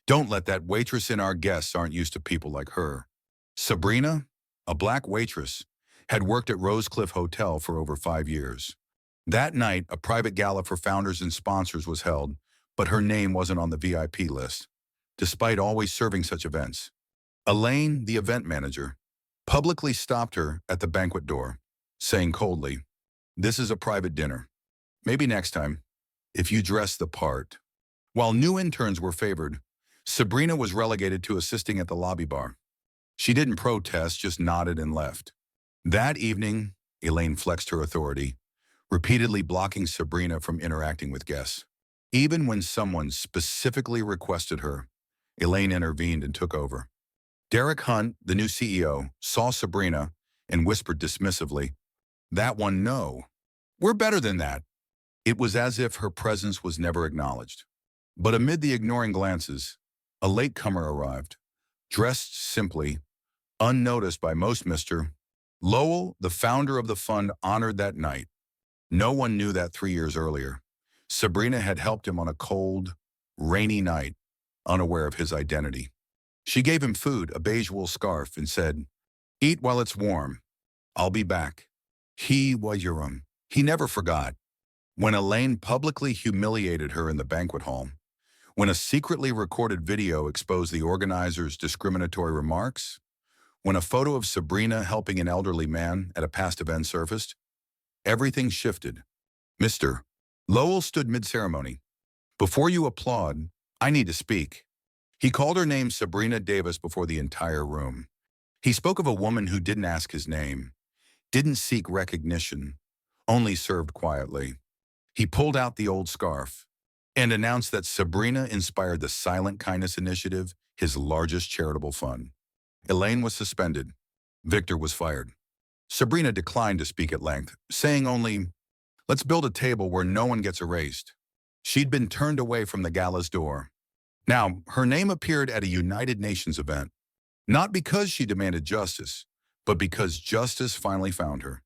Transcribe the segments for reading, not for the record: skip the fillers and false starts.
Don't let that waitress in. Our guests aren't used to people like her. Sabrina, a black waitress, had worked at Rosecliff Hotel for over 5 years. That night, a private gala for founders and sponsors was held, but her name wasn't on the VIP list, despite always serving such events. Elaine, the event manager, publicly stopped her at the banquet door, saying coldly, "This is a private dinner. Maybe next time, if you dress the part." While new interns were favored, Sabrina was relegated to assisting at the lobby bar. She didn't protest, just nodded and left. That evening, Elaine flexed her authority, repeatedly blocking Sabrina from interacting with guests. Even when someone specifically requested her, Elaine intervened and took over. Derek Hunt, the new CEO, saw Sabrina and whispered dismissively, "That one, no. We're better than that." It was as if her presence was never acknowledged. But amid the ignoring glances, a latecomer arrived, dressed simply, unnoticed by most. Mr. Lowell, the founder of the fund, honored that night. No one knew that 3 years earlier, Sabrina had helped him on a cold, rainy night, unaware of his identity. She gave him food, a beige wool scarf, and said, "Eat while it's warm. I'll be back." He never forgot. When Elaine publicly humiliated her in the banquet hall, when a secretly recorded video exposed the organizers' discriminatory remarks, when a photo of Sabrina helping an elderly man at a past event surfaced, everything shifted. Mr. Lowell stood mid-ceremony. "Before you applaud, I need to speak." He called her name, Sabrina Davis, before the entire room. He spoke of a woman who didn't ask his name, didn't seek recognition, only served quietly. He pulled out the old scarf and announced that Sabrina inspired the Silent Kindness Initiative, his largest charitable fund. Elaine was suspended. Victor was fired. Sabrina declined to speak at length, saying only, "Let's build a table where no one gets erased." She'd been turned away from the gala's door. Now, her name appeared at a United Nations event, not because she demanded justice, but because justice finally found her.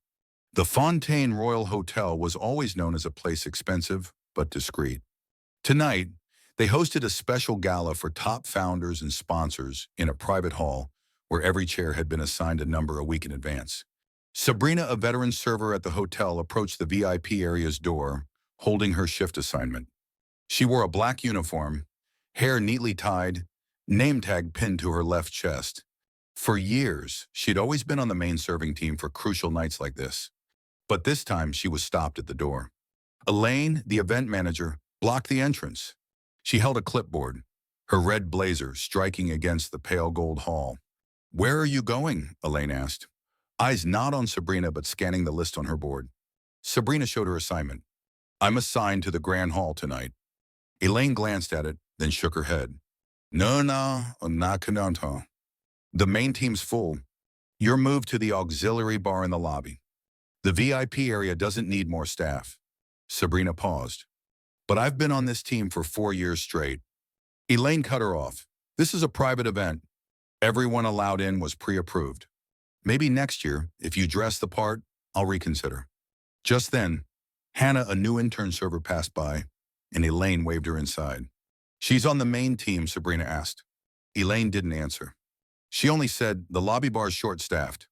The Fontaine Royal Hotel was always known as a place expensive but discreet. Tonight, they hosted a special gala for top founders and sponsors in a private hall where every chair had been assigned a number a week in advance. Sabrina, a veteran server at the hotel, approached the VIP area's door, holding her shift assignment. She wore a black uniform, hair neatly tied, name tag pinned to her left chest. For years, she'd always been on the main serving team for crucial nights like this. But this time, she was stopped at the door. Elaine, the event manager, blocked the entrance. She held a clipboard, her red blazer striking against the pale gold hall. "Where are you going?" Elaine asked, eyes not on Sabrina but scanning the list on her board. Sabrina showed her assignment. "I'm assigned to the Grand Hall tonight." Elaine glanced at it, then shook her head. "No, not canonto. The main team's full. You're moved to the auxiliary bar in the lobby. The VIP area doesn't need more staff." Sabrina paused. "But I've been on this team for 4 years straight." Elaine cut her off. "This is a private event. Everyone allowed in was pre-approved. Maybe next year, if you dress the part, I'll reconsider." Just then, Hannah, a new intern server, passed by, and Elaine waved her inside. "She's on the main team?" Sabrina asked. Elaine didn't answer. She only said, "The lobby bar's short-staffed.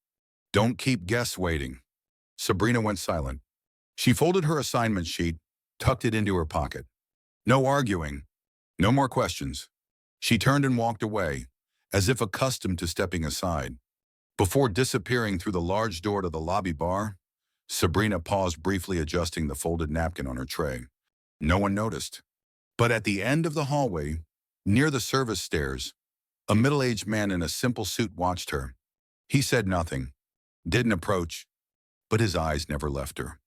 Don't keep guests waiting." Sabrina went silent. She folded her assignment sheet, tucked it into her pocket. No arguing. No more questions. She turned and walked away, as if accustomed to stepping aside. Before disappearing through the large door to the lobby bar, Sabrina paused, briefly adjusting the folded napkin on her tray. No one noticed. But at the end of the hallway, near the service stairs, a middle-aged man in a simple suit watched her. He said nothing, didn't approach, but his eyes never left her.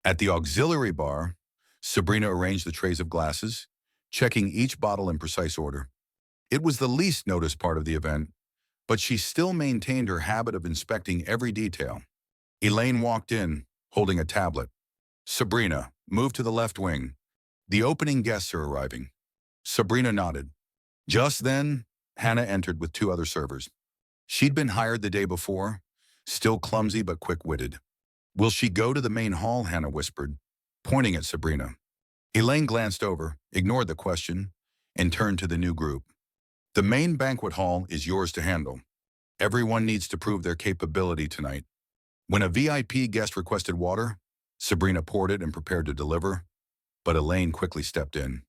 At the auxiliary bar, Sabrina arranged the trays of glasses, checking each bottle in precise order. It was the least noticed part of the event, but she still maintained her habit of inspecting every detail. Elaine walked in, holding a tablet. "Sabrina, move to the left wing. The opening guests are arriving." Sabrina nodded. Just then, Hannah entered with 2 other servers. She'd been hired the day before, still clumsy but quick-witted. "Will she go to the main hall?" Hannah whispered, pointing at Sabrina. Elaine glanced over, ignored the question, and turned to the new group. The main banquet hall is yours to handle. Everyone needs to prove their capability tonight. When a VIP guest requested water, Sabrina poured it and prepared to deliver, but Elaine quickly stepped in,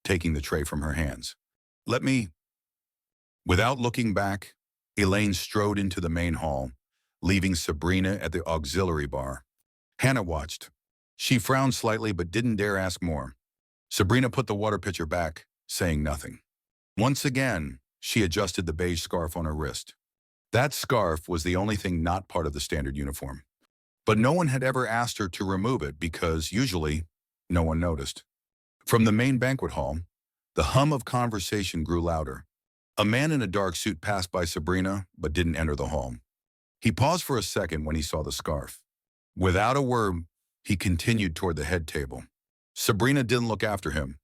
taking the tray from her hands. Let me... Without looking back, Elaine strode into the main hall, leaving Sabrina at the auxiliary bar. Hannah watched. She frowned slightly but didn't dare ask more. Sabrina put the water pitcher back, saying nothing. Once again, she adjusted the beige scarf on her wrist. That scarf was the only thing not part of the standard uniform. But no one had ever asked her to remove it because, usually, no one noticed. From the main banquet hall, the hum of conversation grew louder. A man in a dark suit passed by Sabrina but didn't enter the hall. He paused for a second when he saw the scarf. Without a word, he continued toward the head table. Sabrina didn't look after him,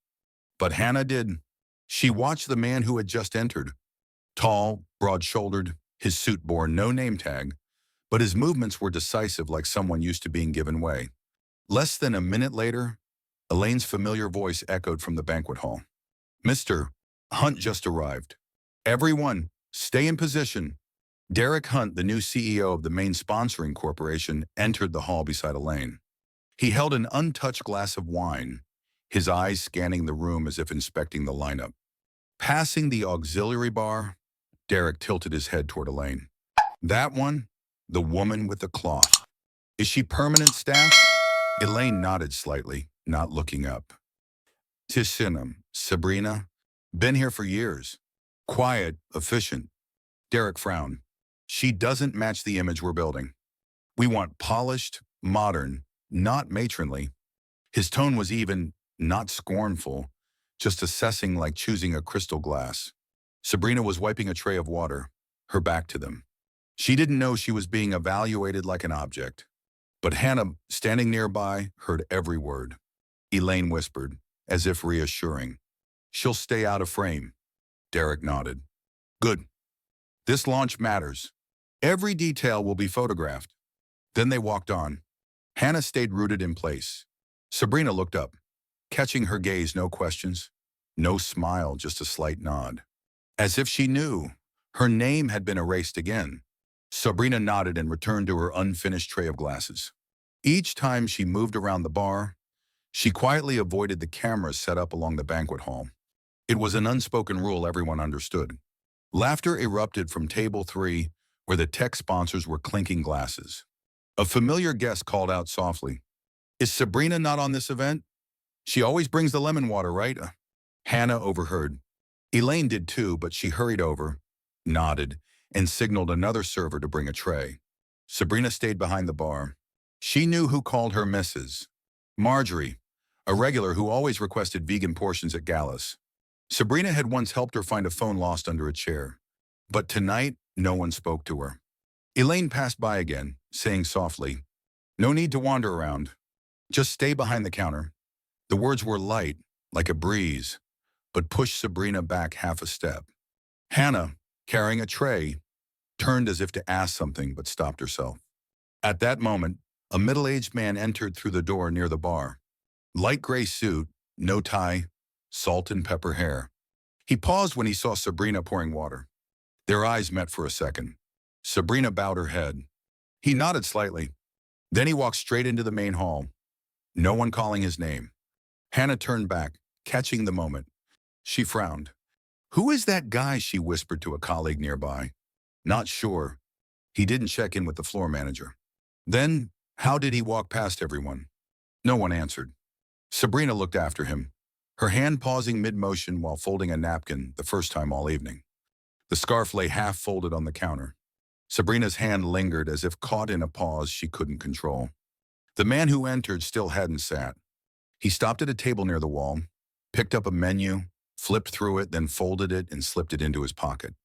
but Hannah did. She watched the man who had just entered. Tall, broad-shouldered, his suit bore no name tag, but his movements were decisive like someone used to being given way. Less than a minute later, Elaine's familiar voice echoed from the banquet hall. Mr. Hunt just arrived. Everyone, stay in position. Derek Hunt, the new CEO of the main sponsoring corporation, entered the hall beside Elaine. He held an untouched glass of wine, his eyes scanning the room as if inspecting the lineup. Passing the auxiliary bar, Derek tilted his head toward Elaine. That one? The woman with the cloth. Is she permanent staff? Elaine nodded slightly, not looking up. Tissinum, Sabrina. Been here for years. Quiet, efficient. Derek frowned. She doesn't match the image we're building. We want polished, modern, not matronly. His tone was even, not scornful, just assessing like choosing a crystal glass. Sabrina was wiping a tray of water, her back to them. She didn't know she was being evaluated like an object. But Hannah, standing nearby, heard every word. Elaine whispered, as if reassuring. She'll stay out of frame. Derek nodded. Good. This launch matters. Every detail will be photographed. Then they walked on. Hannah stayed rooted in place. Sabrina looked up, catching her gaze, no questions, no smile, just a slight nod. As if she knew, her name had been erased again. Sabrina nodded and returned to her unfinished tray of glasses. Each time she moved around the bar, she quietly avoided the cameras set up along the banquet hall. It was an unspoken rule everyone understood. Laughter erupted from table 3, where the tech sponsors were clinking glasses. A familiar guest called out softly, Is Sabrina not on this event? She always brings the lemon water, right? Hannah overheard. Elaine did too, but she hurried over, nodded, and signaled another server to bring a tray. Sabrina stayed behind the bar. She knew who called her Mrs. Marjorie, a regular who always requested vegan portions at galas. Sabrina had once helped her find a phone lost under a chair. But tonight, no one spoke to her. Elaine passed by again, saying softly, No need to wander around. Just stay behind the counter. The words were light, like a breeze, but pushed Sabrina back half a step. Hannah, carrying a tray, turned as if to ask something but stopped herself. At that moment, a middle-aged man entered through the door near the bar. Light gray suit, no tie, salt and pepper hair. He paused when he saw Sabrina pouring water. Their eyes met for a second. Sabrina bowed her head. He nodded slightly. Then he walked straight into the main hall, no one calling his name. Hannah turned back, catching the moment. She frowned. Who is that guy? She whispered to a colleague nearby. Not sure. He didn't check in with the floor manager. Then, how did he walk past everyone? No one answered. Sabrina looked after him, her hand pausing mid-motion while folding a napkin, the first time all evening. The scarf lay half-folded on the counter. Sabrina's hand lingered as if caught in a pause she couldn't control. The man who entered still hadn't sat. He stopped at a table near the wall, picked up a menu, flipped through it, then folded it and slipped it into his pocket.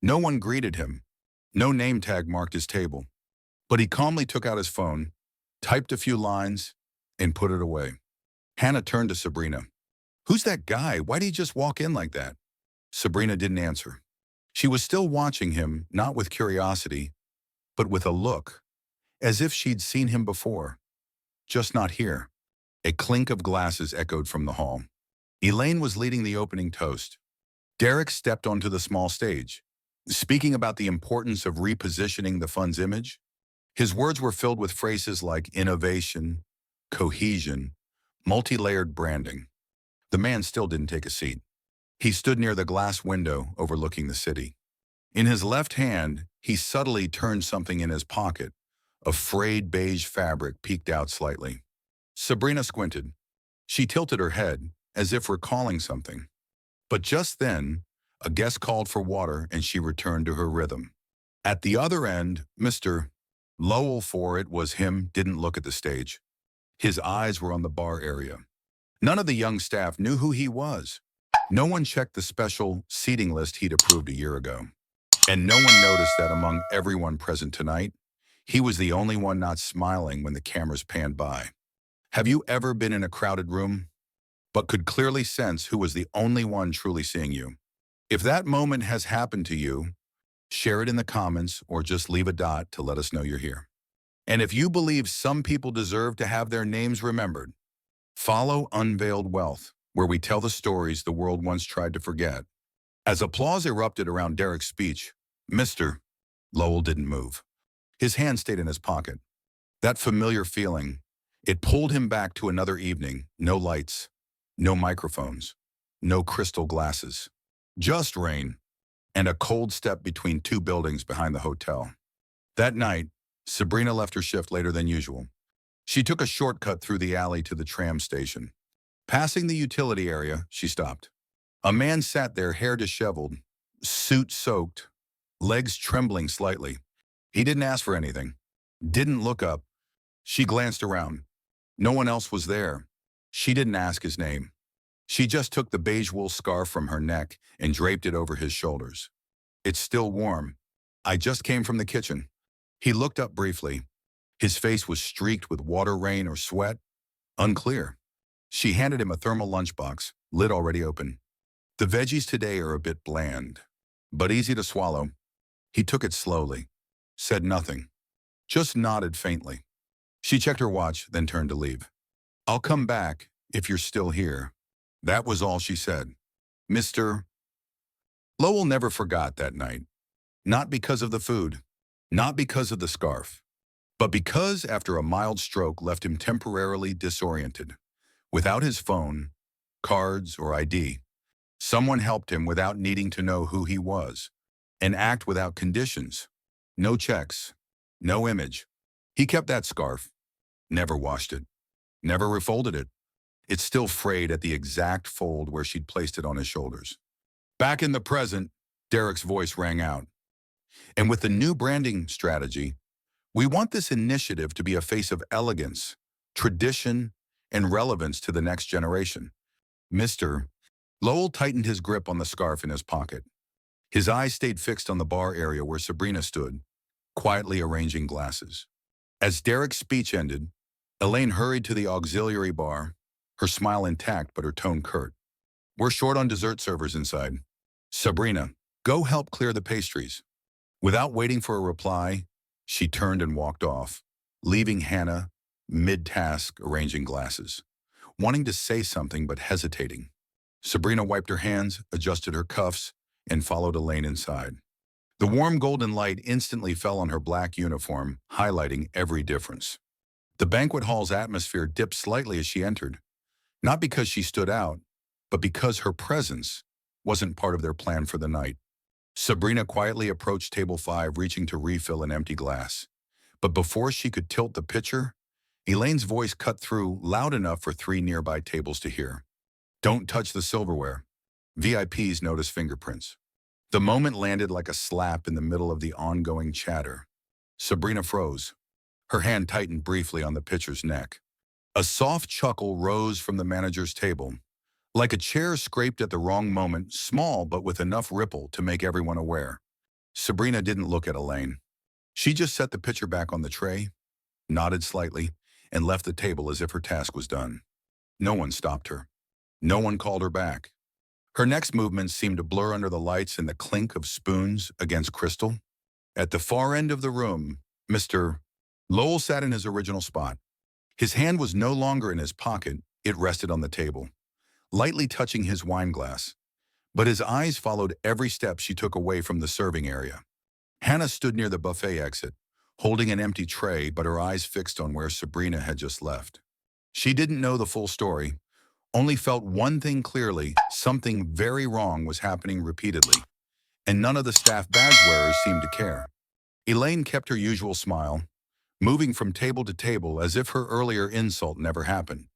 No one greeted him. No name tag marked his table. But he calmly took out his phone, typed a few lines, and put it away. Hannah turned to Sabrina. Who's that guy? Why'd he just walk in like that? Sabrina didn't answer. She was still watching him, not with curiosity, but with a look, as if she'd seen him before. Just not here. A clink of glasses echoed from the hall. Elaine was leading the opening toast. Derek stepped onto the small stage, speaking about the importance of repositioning the fund's image. His words were filled with phrases like innovation, cohesion, multi-layered branding. The man still didn't take a seat. He stood near the glass window overlooking the city. In his left hand, he subtly turned something in his pocket. A frayed beige fabric peeked out slightly. Sabrina squinted. She tilted her head, as if recalling something. But just then, a guest called for water and she returned to her rhythm. At the other end, Mr. Lowell, for it was him, didn't look at the stage. His eyes were on the bar area. None of the young staff knew who he was. No one checked the special seating list he'd approved a year ago. And no one noticed that among everyone present tonight, he was the only one not smiling when the cameras panned by. Have you ever been in a crowded room, but could clearly sense who was the only one truly seeing you? If that moment has happened to you, share it in the comments or just leave a dot to let us know you're here. And if you believe some people deserve to have their names remembered, follow Unveiled Wealth, where we tell the stories the world once tried to forget. As applause erupted around Derek's speech, Mr. Lowell didn't move. His hand stayed in his pocket. That familiar feeling, it pulled him back to another evening. No lights, no microphones, no crystal glasses. Just rain and a cold step between two buildings behind the hotel. That night, Sabrina left her shift later than usual. She took a shortcut through the alley to the tram station. Passing the utility area, she stopped. A man sat there, hair disheveled, suit soaked, legs trembling slightly. He didn't ask for anything, didn't look up. She glanced around. No one else was there. She didn't ask his name. She just took the beige wool scarf from her neck and draped it over his shoulders. It's still warm. I just came from the kitchen. He looked up briefly. His face was streaked with water, rain, or sweat. Unclear. She handed him a thermal lunchbox, lid already open. The veggies today are a bit bland, but easy to swallow. He took it slowly, said nothing, just nodded faintly. She checked her watch, then turned to leave. I'll come back if you're still here. That was all she said. Mr. Lowell never forgot that night. Not because of the food, not because of the scarf, but because after a mild stroke left him temporarily disoriented. Without his phone, cards, or ID, someone helped him without needing to know who he was. An act without conditions. No checks. No image. He kept that scarf. Never washed it. Never refolded it. It's still frayed at the exact fold where she'd placed it on his shoulders. Back in the present, Derek's voice rang out. And with the new branding strategy, we want this initiative to be a face of elegance, tradition, and relevance to the next generation. Mr. Lowell tightened his grip on the scarf in his pocket. His eyes stayed fixed on the bar area where Sabrina stood, quietly arranging glasses. As Derek's speech ended, Elaine hurried to the auxiliary bar, her smile intact but her tone curt. We're short on dessert servers inside. Sabrina, go help clear the pastries. Without waiting for a reply, she turned and walked off, leaving Hannah mid-task arranging glasses, wanting to say something but hesitating. Sabrina wiped her hands, adjusted her cuffs, and followed Elaine inside. The warm golden light instantly fell on her black uniform, highlighting every difference. The banquet hall's atmosphere dipped slightly as she entered, not because she stood out, but because her presence wasn't part of their plan for the night. Sabrina quietly approached table 5, reaching to refill an empty glass. But before she could tilt the pitcher, Elaine's voice cut through loud enough for 3 nearby tables to hear. Don't touch the silverware. VIPs notice fingerprints. The moment landed like a slap in the middle of the ongoing chatter. Sabrina froze. Her hand tightened briefly on the pitcher's neck. A soft chuckle rose from the manager's table, like a chair scraped at the wrong moment, small but with enough ripple to make everyone aware. Sabrina didn't look at Elaine. She just set the pitcher back on the tray, nodded slightly, and left the table as if her task was done. No one stopped her. No one called her back. Her next movements seemed to blur under the lights and the clink of spoons against crystal. At the far end of the room, Mr. Lowell sat in his original spot. His hand was no longer in his pocket, it rested on the table, lightly touching his wine glass. but his eyes followed every step she took away from the serving area. Hannah stood near the buffet exit, holding an empty tray but her eyes fixed on where Sabrina had just left. She didn't know the full story, only felt one thing clearly: something very wrong was happening repeatedly, and none of the staff badge wearers seemed to care. Elaine kept her usual smile, moving from table to table as if her earlier insult never happened,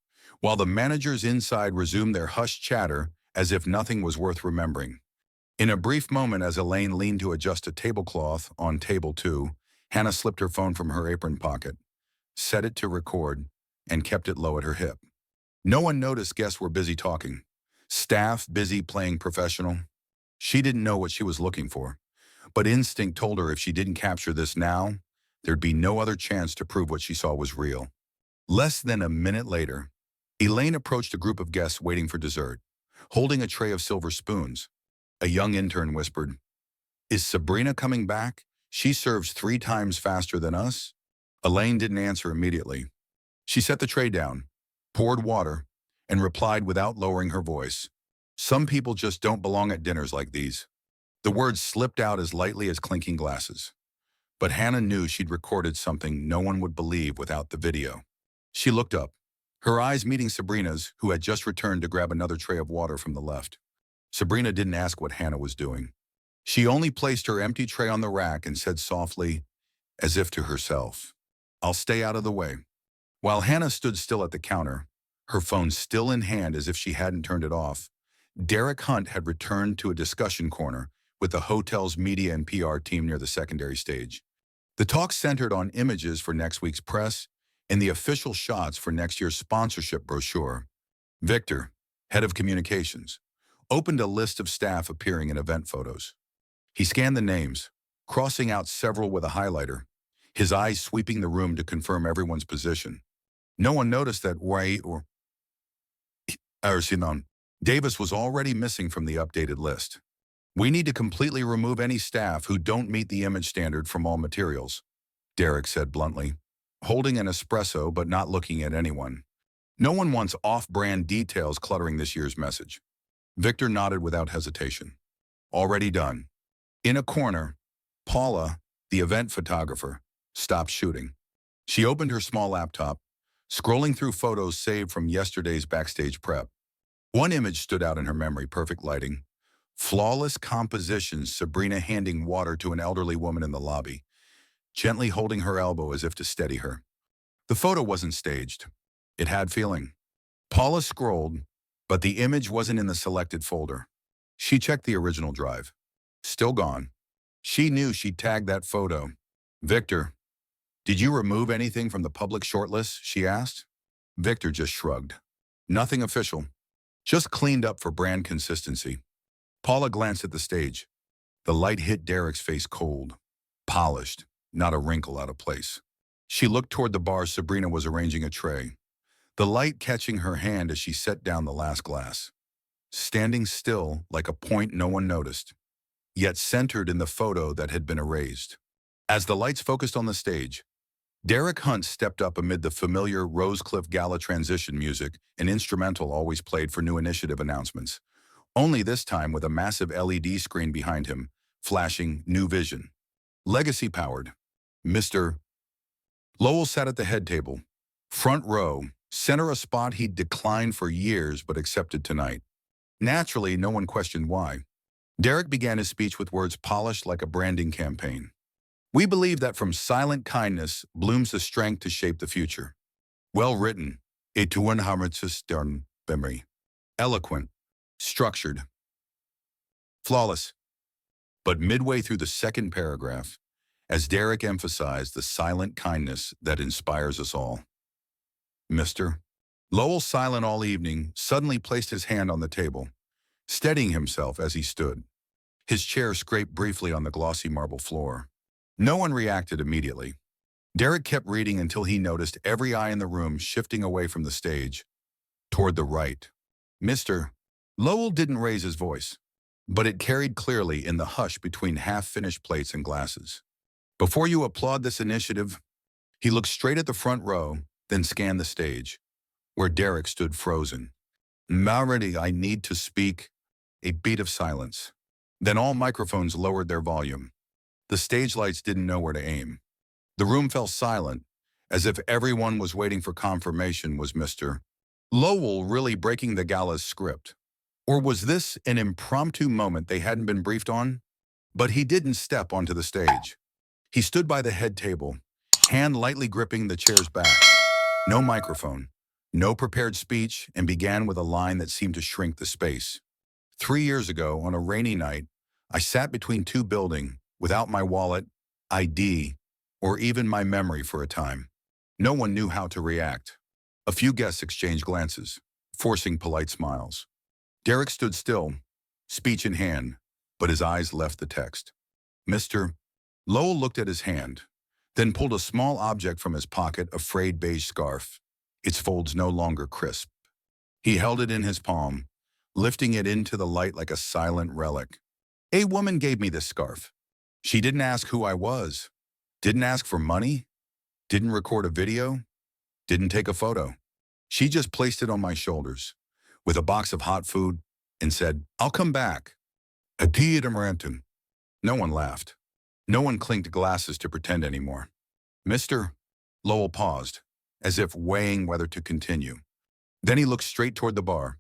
while the managers inside resumed their hushed chatter as if nothing was worth remembering. In a brief moment, as Elaine leaned to adjust a tablecloth on table 2, Hannah slipped her phone from her apron pocket, set it to record, and kept it low at her hip. No one noticed guests were busy talking, staff busy playing professional. She didn't know what she was looking for, but instinct told her if she didn't capture this now, there'd be no other chance to prove what she saw was real. Less than a minute later, Elaine approached a group of guests waiting for dessert, holding a tray of silver spoons. A young intern whispered, "Is Sabrina coming back? She serves 3 times faster than us." Elaine didn't answer immediately. She set the tray down, poured water, and replied without lowering her voice, "Some people just don't belong at dinners like these." The words slipped out as lightly as clinking glasses. But Hannah knew she'd recorded something no one would believe without the video. She looked up, her eyes meeting Sabrina's, who had just returned to grab another tray of water from the left. Sabrina didn't ask what Hannah was doing. She only placed her empty tray on the rack and said softly, as if to herself, "I'll stay out of the way." While Hannah stood still at the counter, her phone still in hand as if she hadn't turned it off, Derek Hunt had returned to a discussion corner with the hotel's media and PR team near the secondary stage. The talk centered on images for next week's press and the official shots for next year's sponsorship brochure. Victor, head of communications, opened a list of staff appearing in event photos. He scanned the names, crossing out several with a highlighter, his eyes sweeping the room to confirm everyone's position. No one noticed that Davis was already missing from the updated list. "We need to completely remove any staff who don't meet the image standard from all materials," Derek said bluntly, holding an espresso but not looking at anyone. "No one wants off-brand details cluttering this year's message." Victor nodded without hesitation. "Already done." In a corner, Paula, the event photographer, stopped shooting. She opened her small laptop, scrolling through photos saved from yesterday's backstage prep. One image stood out in her memory: perfect lighting, flawless compositions, Sabrina handing water to an elderly woman in the lobby, gently holding her elbow as if to steady her. The photo wasn't staged. It had feeling. Paula scrolled, but the image wasn't in the selected folder. She checked the original drive. Still gone. She knew she'd tagged that photo. "Victor, did you remove anything from the public shortlist?" she asked. Victor just shrugged. "Nothing official. Just cleaned up for brand consistency." Paula glanced at the stage. The light hit Derek's face cold, polished, not a wrinkle out of place. She looked toward the bar Sabrina was arranging a tray, the light catching her hand as she set down the last glass. Standing still, like a point no one noticed, yet centered in the photo that had been erased. As the lights focused on the stage, Derek Hunt stepped up amid the familiar Rosecliff Gala transition music, an instrumental always played for new initiative announcements, only this time with a massive LED screen behind him, flashing New Vision. Legacy-powered. Mr. Lowell sat at the head table, front row, center, a spot he'd declined for years but accepted tonight. Naturally, no one questioned why. Derek began his speech with words polished like a branding campaign. "We believe that from silent kindness blooms the strength to shape the future." Well written, eloquent, structured, flawless. But midway through the second paragraph, as Derek emphasized the silent kindness that inspires us all, Mr. Lowell, silent all evening, suddenly placed his hand on the table, steadying himself as he stood. His chair scraped briefly on the glossy marble floor. No one reacted immediately. Derek kept reading until he noticed every eye in the room shifting away from the stage, toward the right. Mr. Lowell didn't raise his voice, but it carried clearly in the hush between half-finished plates and glasses. "Before you applaud this initiative," he looked straight at the front row, then scanned the stage, where Derek stood frozen. "Already I need to speak." a beat of silence. Then all microphones lowered their volume. The stage lights didn't know where to aim. The room fell silent, as if everyone was waiting for confirmation. Was Mr. Lowell really breaking the gala's script? Or was this an impromptu moment they hadn't been briefed on? But he didn't step onto the stage. He stood by the head table, hand lightly gripping the chair's back. No microphone, no prepared speech, and began with a line that seemed to shrink the space. 3 years ago, on a rainy night, I sat between two buildings without my wallet, ID, or even my memory for a time. No one knew how to react. A few guests exchanged glances, forcing polite smiles. Derek stood still, speech in hand, but his eyes left the text. Mr. Lowell looked at his hand, then pulled a small object from his pocket, a frayed beige scarf, its folds no longer crisp. He held it in his palm, lifting it into the light like a silent relic. A woman gave me this scarf. She didn't ask who I was, didn't ask for money, didn't record a video, didn't take a photo. She just placed it on my shoulders, with a box of hot food, and said, "I'll come back." A tea at Amaranton. No one laughed. No one clinked glasses to pretend anymore. Mr. Lowell paused, as if weighing whether to continue. Then he looked straight toward the bar,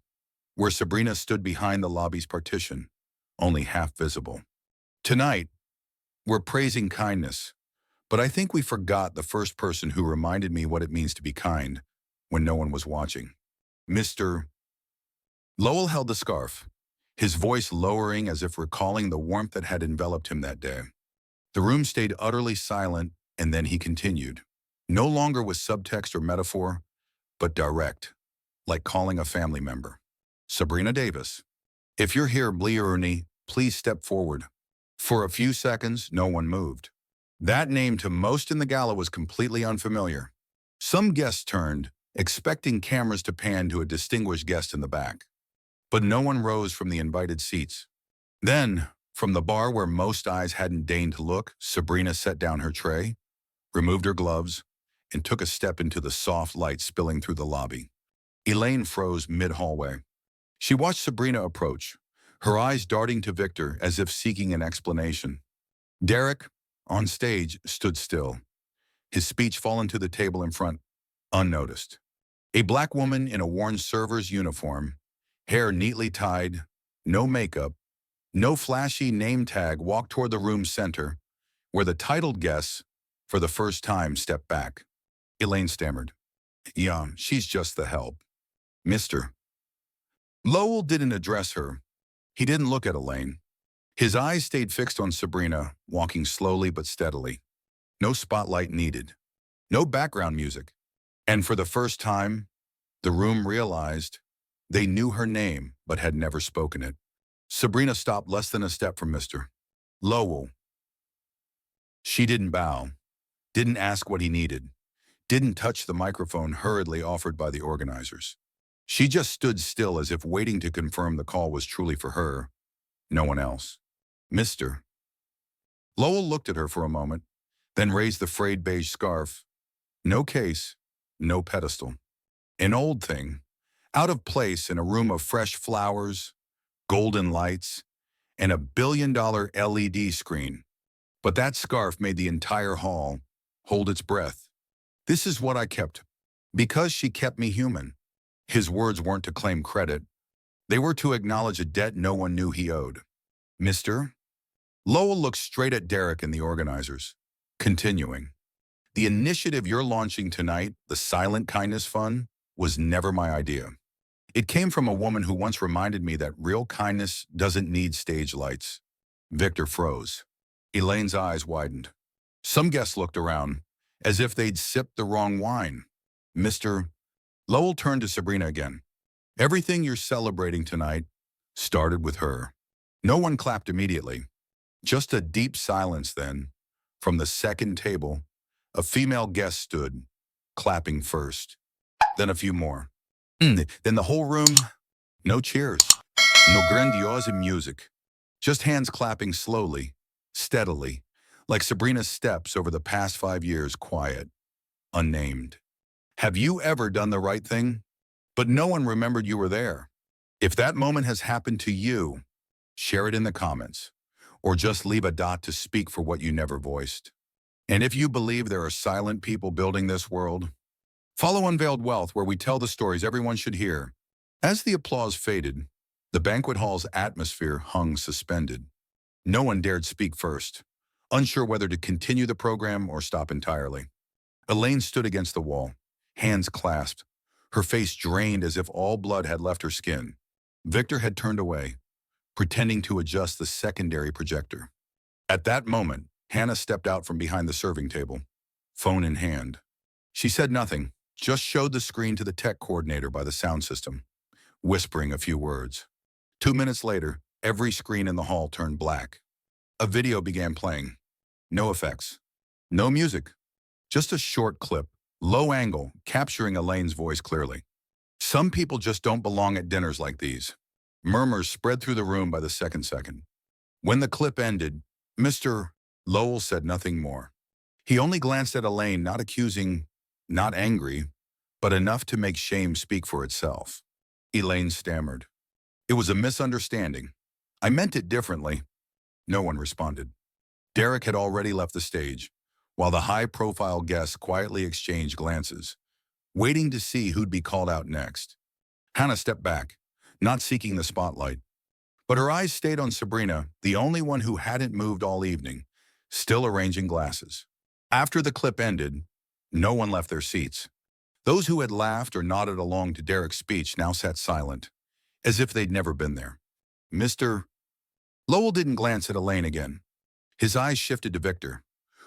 where Sabrina stood behind the lobby's partition, only half visible. Tonight, we're praising kindness, but I think we forgot the first person who reminded me what it means to be kind when no one was watching. Mr. Lowell held the scarf, his voice lowering as if recalling the warmth that had enveloped him that day. The room stayed utterly silent, and then he continued, no longer with subtext or metaphor, but direct, like calling a family member. Sabrina Davis, if you're here, Bleerny, please step forward. For a few seconds, no one moved. That name to most in the gala was completely unfamiliar. Some guests turned, expecting cameras to pan to a distinguished guest in the back. But no one rose from the invited seats. Then, from the bar where most eyes hadn't deigned to look, Sabrina set down her tray, removed her gloves, and took a step into the soft light spilling through the lobby. Elaine froze mid-hallway. She watched Sabrina approach, her eyes darting to Victor as if seeking an explanation. Derek, on stage, stood still, his speech fallen to the table in front, unnoticed. A black woman in a worn server's uniform, hair neatly tied, no makeup, no flashy name tag, walked toward the room's center, where the titled guests, for the first time, stepped back. Elaine stammered, "Yeah, she's just the help." Mr. Lowell didn't address her. He didn't look at Elaine. His eyes stayed fixed on Sabrina, walking slowly but steadily. No spotlight needed. No background music. And for the first time, the room realized they knew her name but had never spoken it. Sabrina stopped less than a step from Mr. Lowell. She didn't bow, didn't ask what he needed, didn't touch the microphone hurriedly offered by the organizers. She just stood still as if waiting to confirm the call was truly for her, no one else. Mr. Lowell looked at her for a moment, then raised the frayed beige scarf. No case, no pedestal. An old thing, out of place in a room of fresh flowers, golden lights, and a billion-dollar LED screen. But that scarf made the entire hall hold its breath. This is what I kept, because she kept me human. His words weren't to claim credit. They were to acknowledge a debt no one knew he owed. Mr. Lowell looked straight at Derek and the organizers, continuing, "The initiative you're launching tonight, the Silent Kindness Fund, was never my idea. It came from a woman who once reminded me that real kindness doesn't need stage lights." Victor froze. Elaine's eyes widened. Some guests looked around, as if they'd sipped the wrong wine. Mr. Lowell turned to Sabrina again. "Everything you're celebrating tonight started with her." No one clapped immediately. Just a deep silence then. From the second table, a female guest stood, clapping first. Then a few more. Then the whole room. No cheers. No grandiose music. Just hands clapping slowly, steadily, like Sabrina's steps over the past 5 years, quiet, unnamed. Have you ever done the right thing, but no one remembered you were there? If that moment has happened to you, share it in the comments, or just leave a dot to speak for what you never voiced. And if you believe there are silent people building this world, follow Unveiled Wealth, where we tell the stories everyone should hear. As the applause faded, the banquet hall's atmosphere hung suspended. No one dared speak first, unsure whether to continue the program or stop entirely. Elaine stood against the wall, hands clasped, her face drained as if all blood had left her skin. Victor had turned away, pretending to adjust the secondary projector. At that moment, Hannah stepped out from behind the serving table, phone in hand. She said nothing, just showed the screen to the tech coordinator by the sound system, whispering a few words. 2 minutes later, every screen in the hall turned black. A video began playing. No effects, no music, just a short clip, low angle, capturing Elaine's voice clearly. Some people just don't belong at dinners like these. Murmurs spread through the room by the second. When the clip ended, Mr. Lowell said nothing more. He only glanced at Elaine, not accusing, not angry, but enough to make shame speak for itself. Elaine stammered. "It was a misunderstanding. I meant it differently." No one responded. Derek had already left the stage, while the high-profile guests quietly exchanged glances, waiting to see who'd be called out next. Hannah stepped back, not seeking the spotlight. But her eyes stayed on Sabrina, the only one who hadn't moved all evening, still arranging glasses. After the clip ended, no one left their seats. Those who had laughed or nodded along to Derek's speech now sat silent, as if they'd never been there. Mr. Lowell didn't glance at Elaine again. His eyes shifted to Victor,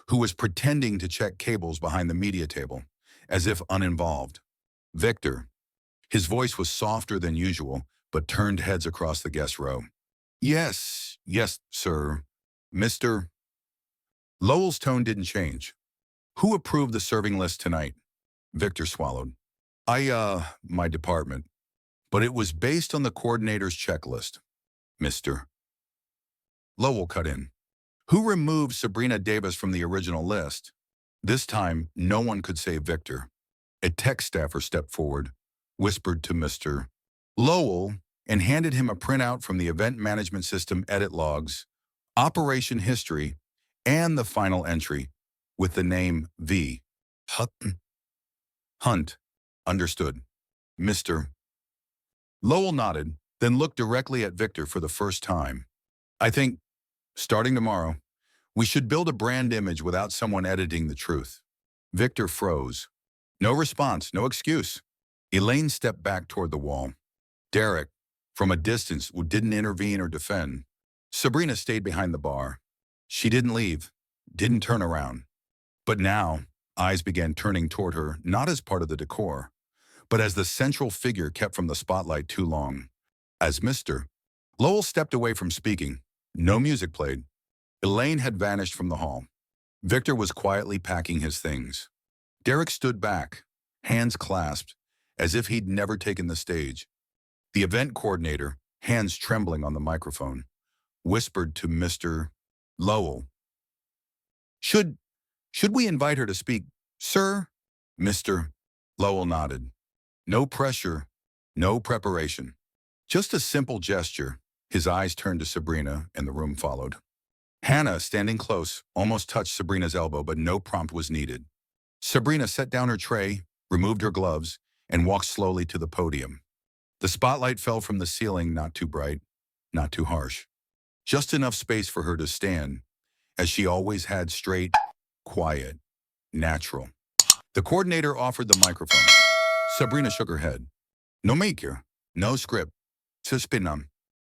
who was pretending to check cables behind the media table, as if uninvolved. Victor. His voice was softer than usual, but turned heads across the guest row. Yes, sir. Mr. Lowell's tone didn't change. Who approved the serving list tonight? Victor swallowed. My department. But it was based on the coordinator's checklist. Mr. Lowell cut in. Who removed Sabrina Davis from the original list? This time, no one could say Victor. A tech staffer stepped forward, whispered to Mr. Lowell, and handed him a printout from the event management system edit logs, operation history, and the final entry, with the name V. Hunt. Understood. Mr. Lowell nodded, then looked directly at Victor for the first time. I think, starting tomorrow, we should build a brand image without someone editing the truth. Victor froze. No response, no excuse. Elaine stepped back toward the wall. Derek, from a distance, didn't intervene or defend. Sabrina stayed behind the bar. She didn't leave, didn't turn around. But now, eyes began turning toward her, not as part of the decor, but as the central figure kept from the spotlight too long. As Mr. Lowell stepped away from speaking, no music played. Elaine had vanished from the hall. Victor was quietly packing his things. Derek stood back, hands clasped, as if he'd never taken the stage. The event coordinator, hands trembling on the microphone, whispered to Mr. Lowell. Should we invite her to speak, sir? Mr. Lowell nodded. No pressure, no preparation. Just a simple gesture. His eyes turned to Sabrina, and the room followed. Hannah, standing close, almost touched Sabrina's elbow, but no prompt was needed. Sabrina set down her tray, removed her gloves, and walked slowly to the podium. The spotlight fell from the ceiling, not too bright, not too harsh. Just enough space for her to stand, as she always had, straight, quiet, natural. The coordinator offered the microphone. Sabrina shook her head. No maker, no script. Suspinam.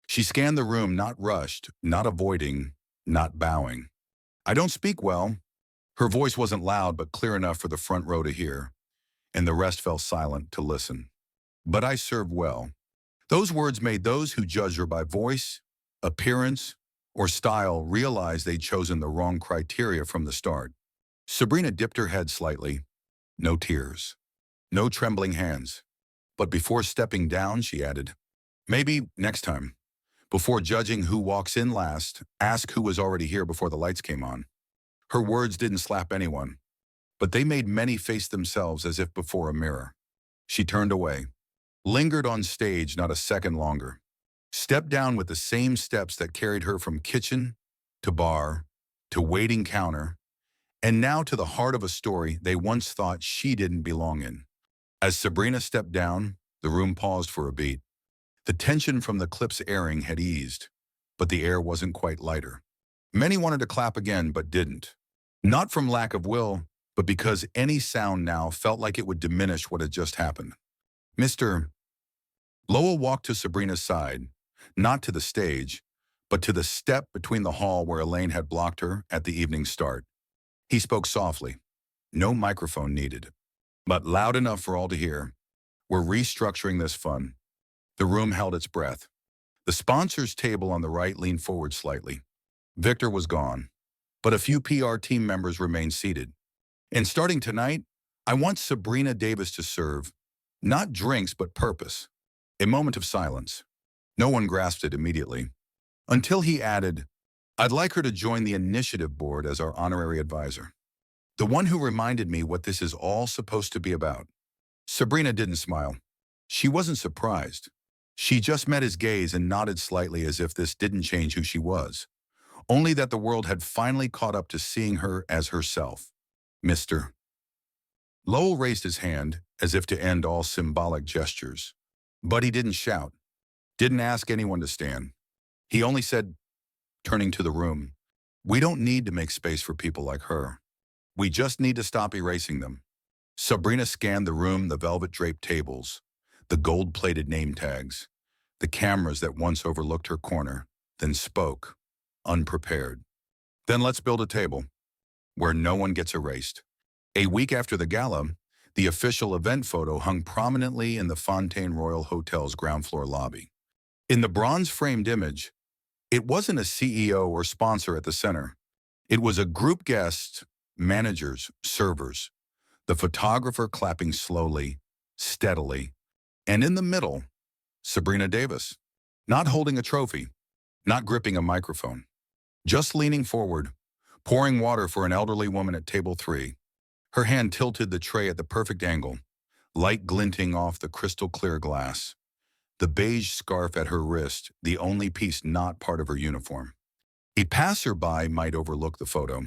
She scanned the room, not rushed, not avoiding, not bowing. I don't speak well. Her voice wasn't loud, but clear enough for the front row to hear, and the rest fell silent to listen. But I serve well. Those words made those who judge her by voice, appearance, or style realize they'd chosen the wrong criteria from the start. Sabrina dipped her head slightly. No tears. No trembling hands. But before stepping down, she added, maybe next time, before judging who walks in last, ask who was already here before the lights came on. Her words didn't slap anyone, but they made many face themselves as if before a mirror. She turned away, lingered on stage not a second longer. Stepped down with the same steps that carried her from kitchen to bar to waiting counter and now to the heart of a story they once thought she didn't belong in. As Sabrina stepped down, the room paused for a beat. The tension from the clip's airing had eased, but the air wasn't quite lighter. Many wanted to clap again, but didn't. Not from lack of will, but because any sound now felt like it would diminish what had just happened. Mr. Lowell walked to Sabrina's side, not to the stage, but to the step between the hall where Elaine had blocked her at the evening's start. He spoke softly. No microphone needed, but loud enough for all to hear. We're restructuring this fund. The room held its breath. The sponsor's table on the right leaned forward slightly. Victor was gone, but a few PR team members remained seated. And starting tonight, I want Sabrina Davis to serve, not drinks, but purpose. A moment of silence. No one grasped it immediately, until he added, I'd like her to join the initiative board as our honorary advisor. The one who reminded me what this is all supposed to be about. Sabrina didn't smile. She wasn't surprised. She just met his gaze and nodded slightly as if this didn't change who she was, only that the world had finally caught up to seeing her as herself. Mr. Lowell raised his hand as if to end all symbolic gestures. But he didn't shout, didn't ask anyone to stand. He only said, turning to the room, we don't need to make space for people like her. We just need to stop erasing them. Sabrina scanned the room, the velvet-draped tables, the gold-plated name tags, the cameras that once overlooked her corner, then spoke, unprepared. Then let's build a table where no one gets erased. A week after the gala, the official event photo hung prominently in the Fontaine Royal Hotel's ground floor lobby. In the bronze-framed image, it wasn't a CEO or sponsor at the center. It was a group guest, managers, servers, the photographer clapping slowly, steadily, and in the middle, Sabrina Davis, not holding a trophy, not gripping a microphone, just leaning forward, pouring water for an elderly woman at table 3. Her hand tilted the tray at the perfect angle, light glinting off the crystal-clear glass. The beige scarf at her wrist, the only piece not part of her uniform. A passerby might overlook the photo.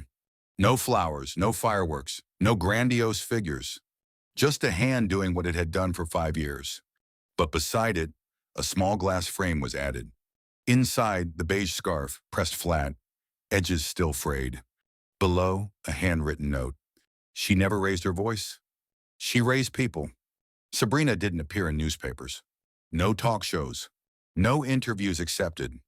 No flowers, no fireworks, no grandiose figures. Just a hand doing what it had done for 5 years. But beside it, a small glass frame was added. Inside, the beige scarf, pressed flat, edges still frayed. Below, a handwritten note. She never raised her voice. She raised people. Sabrina didn't appear in newspapers. No talk shows. No interviews accepted.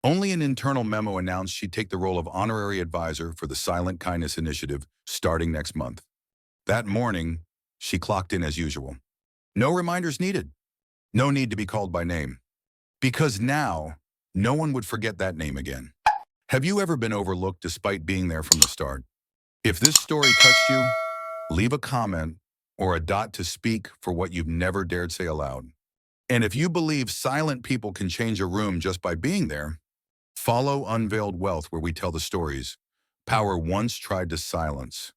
Only an internal memo announced she'd take the role of honorary advisor for the Silent Kindness Initiative starting next month. That morning, she clocked in as usual. No reminders needed. No need to be called by name. Because now, no one would forget that name again. Have you ever been overlooked despite being there from the start? If this story touched you, leave a comment or a dot to speak for what you've never dared say aloud. And if you believe silent people can change a room just by being there, follow Unveiled Wealth, where we tell the stories power once tried to silence.